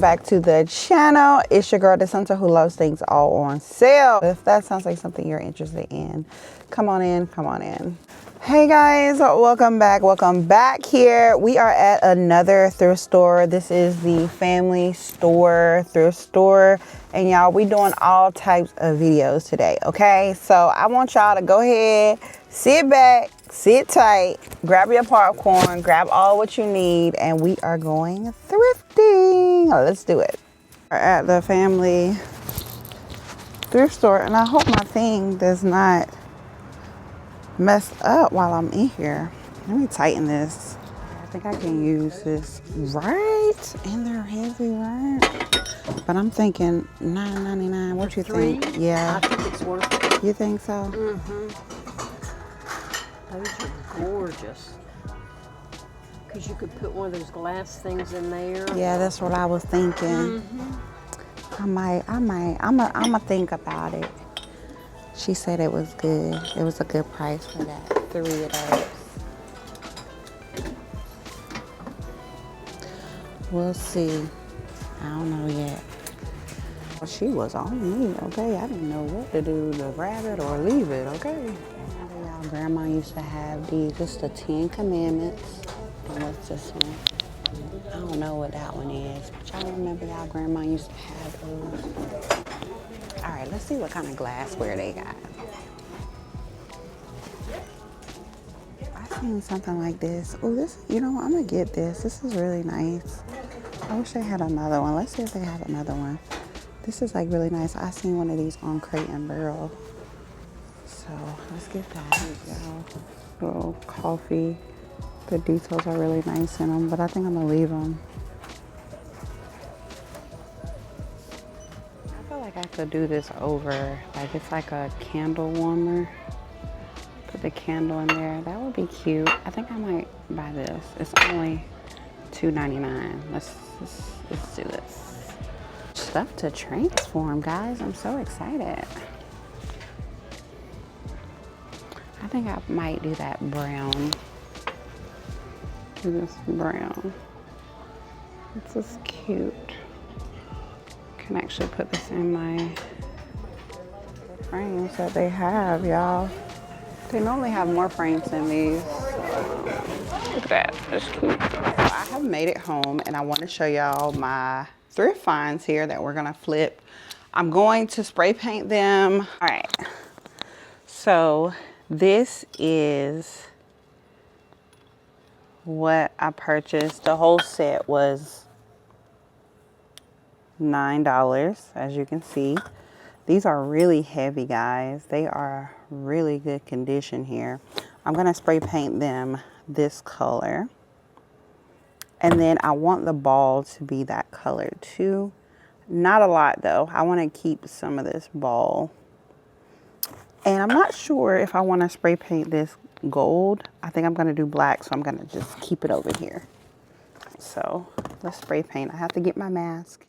back to the channel. It's your girl DeSanta who loves things all on sale. If that sounds like something you're interested in, come on in, come on in. Hey guys, welcome back here. We are at another thrift store. This is the family store, thrift store, and y'all, we doing all types of videos today, okay? So I want y'all to go ahead, sit back, sit tight, grab your popcorn, grab all what you need, and we are going thrifting. Let's do it. We're at the family thrift store, and I hope my thing does not mess up while I'm in here. Let me tighten this. I think I can use this right, and they're heavy, right? But I'm thinking $9.99. What you think? Yeah, I think it's worth it. You think so? Mm-hmm. Those are gorgeous. Because you could put one of those glass things in there. Yeah, that's what I was thinking. Mm-hmm. I'm gonna think about it. She said it was good. It was a good price for that. 3 of those. We'll see. I don't know yet. Well, she was on me, okay? I didn't know what to do, to grab it or leave it, okay? Y'all, grandma used to have these, just the 10 Commandments. And what's this one? I don't know what that one is, but y'all remember y'all grandma used to have those? All right, let's see what kind of glassware they got. I seen something like this. Oh, this, you know what? I'm gonna get this. This is really nice. I wish they had another one. Let's see if they have another one. This is like really nice. I seen one of these on Crate and Barrel. So let's get that. Y'all. Little coffee. The details are really nice in them, but I think I'm gonna leave them. I feel like I could do this over. Like it's like a candle warmer. Put the candle in there. That would be cute. I think I might buy this. It's only $2.99. Let's do this. Stuff to transform, guys. I'm so excited. I think I might do that brown. Do this brown. This is cute. Can actually put this in my frames that they have, y'all. They normally have more frames than these. Look at that, that's cute. I have made it home and I want to show y'all my thrift finds here that we're gonna flip. I'm going to spray paint them. All right, so this is what I purchased. The whole set was $9, as you can see. These are really heavy, guys. They are really good condition here. I'm gonna spray paint them this color. And then I want the ball to be that color too. Not a lot though. I wanna keep some of this ball. And I'm not sure if I wanna spray paint this gold. I think I'm gonna do black, so I'm gonna just keep it over here. So let's spray paint. I have to get my mask.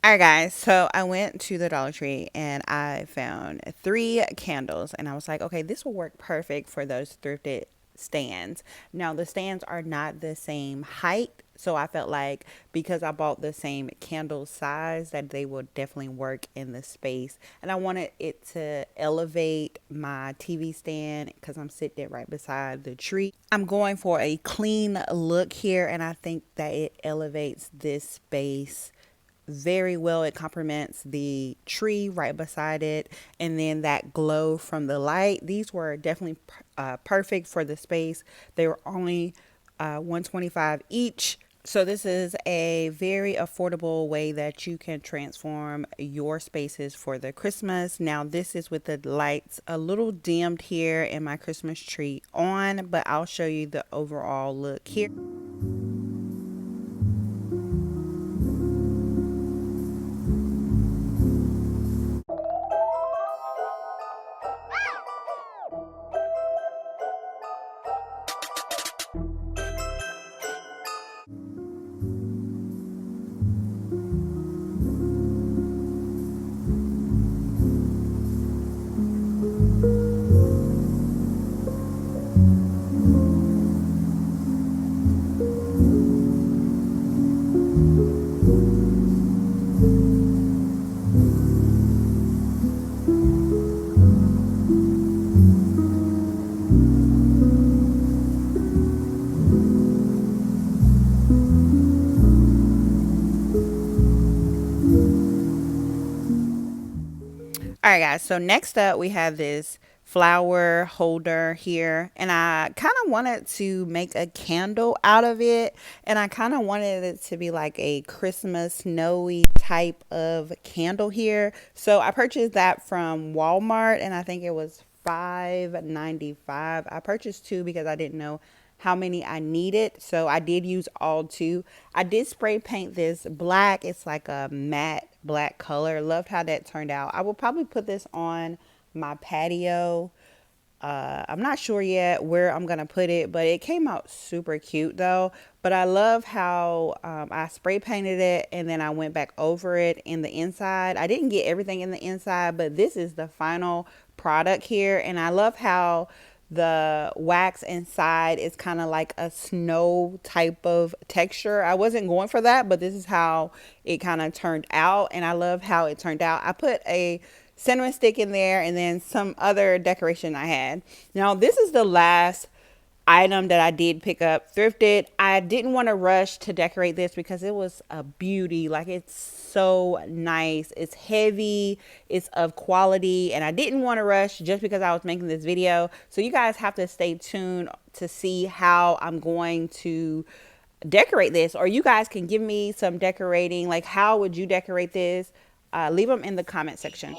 Alright guys, so I went to the Dollar Tree and I found 3 candles and I was like, okay, this will work perfect for those thrifted stands. Now the stands are not the same height, so I felt like because I bought the same candle size that they will definitely work in the space. And I wanted it to elevate my TV stand because I'm sitting right beside the tree. I'm going for a clean look here and I think that it elevates this space very well. It complements the tree right beside it, and then that glow from the light. These were definitely perfect for the space. They were only $125 each. So this is a very affordable way that you can transform your spaces for the Christmas. Now this is with the lights a little dimmed here and my Christmas tree on, but I'll show you the overall look here. All right, guys. So next up, we have this flower holder here, and I kind of wanted to make a candle out of it, and I kind of wanted it to be like a Christmas snowy type of candle here. So I purchased that from Walmart, and I think it was $5.95. I purchased two because I didn't know how many I needed. So I did use all two. I did spray paint this black. It's like a matte black color. Loved how that turned out. I will probably put this on my patio. I'm not sure yet where I'm gonna put it, but it came out super cute though. But I love how I spray painted it and then I went back over it in the inside. I didn't get everything in the inside, but this is the final product here, and I love how the wax inside is kind of like a snow type of texture. I wasn't going for that, but this is how it kind of turned out, and I love how it turned out. I put a cinnamon stick in there and then some other decoration I had. Now, this is the last item that I did pick up thrifted. I didn't want to rush to decorate this because it was a beauty. Like, it's so nice. It's heavy, it's of quality, and I didn't want to rush just because I was making this video. So you guys have to stay tuned to see how I'm going to decorate this, or you guys can give me some decorating. Like, how would you decorate this? Leave them in the comment section.